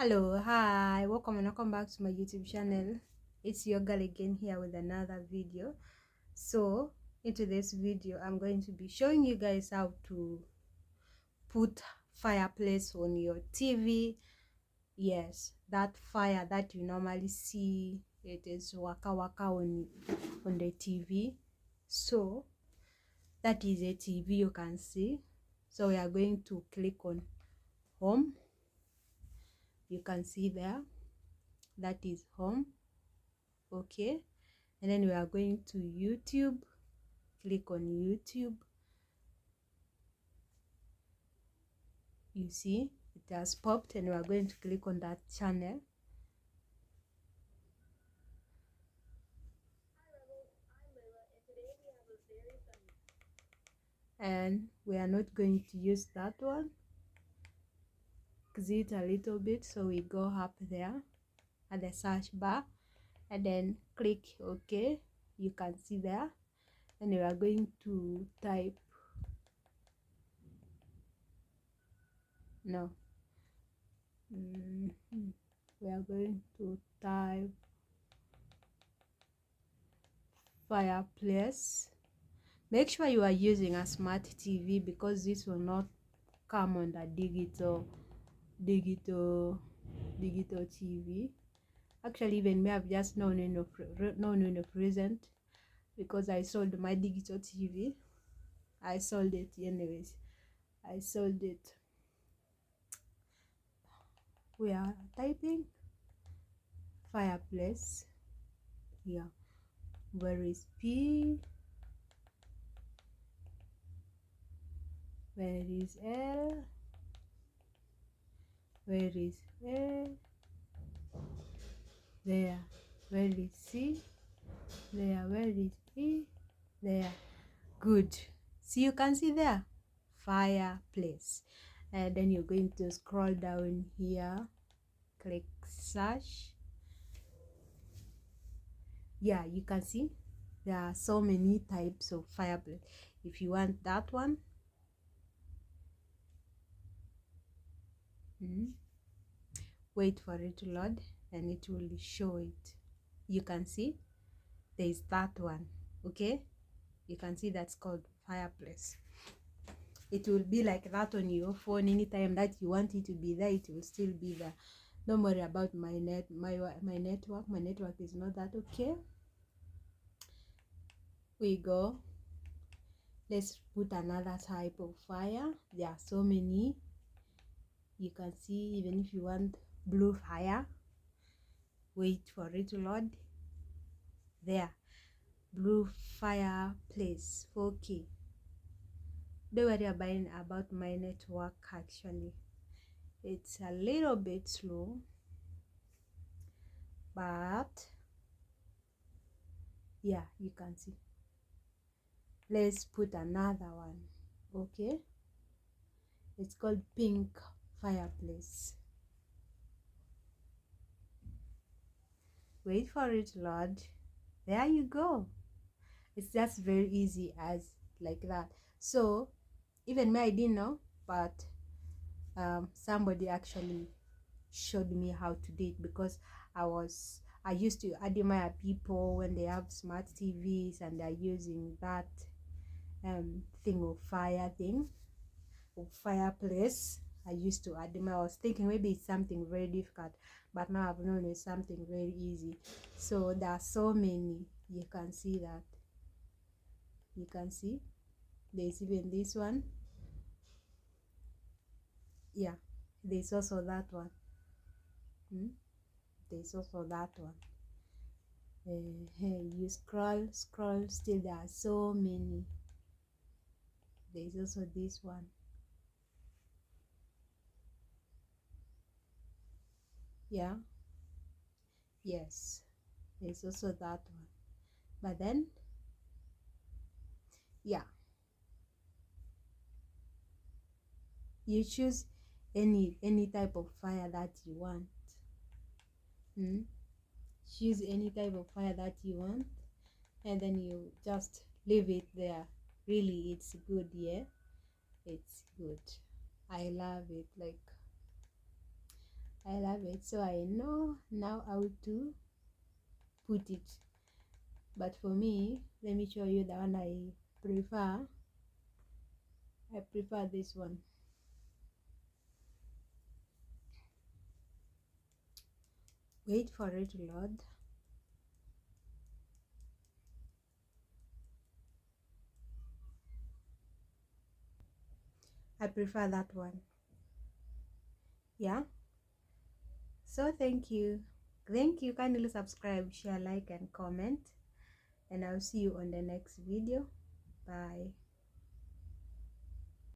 Hello, hi, welcome back to my YouTube channel. It's your girl again here with another video. So in today's video I'm going to be showing you guys how to put fireplace on your TV. Yes, that fire that you normally see, it is waka waka on the TV. So that is a TV you can see. So we are going to click on home. You can see there, that is home. Okay, and then we are going to YouTube. Click on YouTube. You see it has popped, and we are going to click on that channel. And we are not going to use that one, exit a little bit, so we go up there at the search bar and then click OK. You can see there, and we are going to type no we are going to type fireplace. Make sure you are using a smart TV because this will not come on the digital TV. Actually, even me, I've just known in the present because I sold my digital TV. I sold it anyways. I sold it. We are typing fireplace. Yeah. Where is P? Where is L? Where is A? There. Where is C? There. Where is E? There. Good. See, you can see there, fireplace. And then you're going to scroll down here, click search. Yeah, you can see there are so many types of fireplace. If you want that one, wait for it to load and it will show it. You can see there is that one. Okay, you can see that's called fireplace. It will be like that on your phone. Anytime that you want it to be there, it will still be there. Don't worry about my network. My network is not that okay. We go. Let's put another type of fire. There are so many. You can see, even if you want blue fire, wait for it to load. There, blue fireplace 4K. Don't worry about my network. Actually, it's a little bit slow, but yeah, you can see. Let's put another one. Okay, it's called pink fireplace. Wait for it to load. There you go. It's just very easy as like that. So even me, I didn't know, but somebody actually showed me how to do it, because I used to admire people when they have smart TVs and they're using that thing of fireplace. I used to admire. I was thinking maybe it's something very difficult, but now I've known it's something very easy. So there are so many. You can see that. You can see there's even this one. Yeah, there's also that one. There's also that one. You scroll, still there are so many. There's also this one. Yeah, yes, there's also that one. But then, yeah, you choose any type of fire that you want. Choose any type of fire that you want, and then you just leave it there. Really, it's good. Yeah, it's good. I love it. Like, I love it. So I know now how to put it. But for me, let me show you the one I prefer. I prefer this one. Wait for it to load. I prefer that one. Yeah. So thank you. Thank you. Kindly subscribe, share, like, and comment. And I'll see you on the next video. Bye.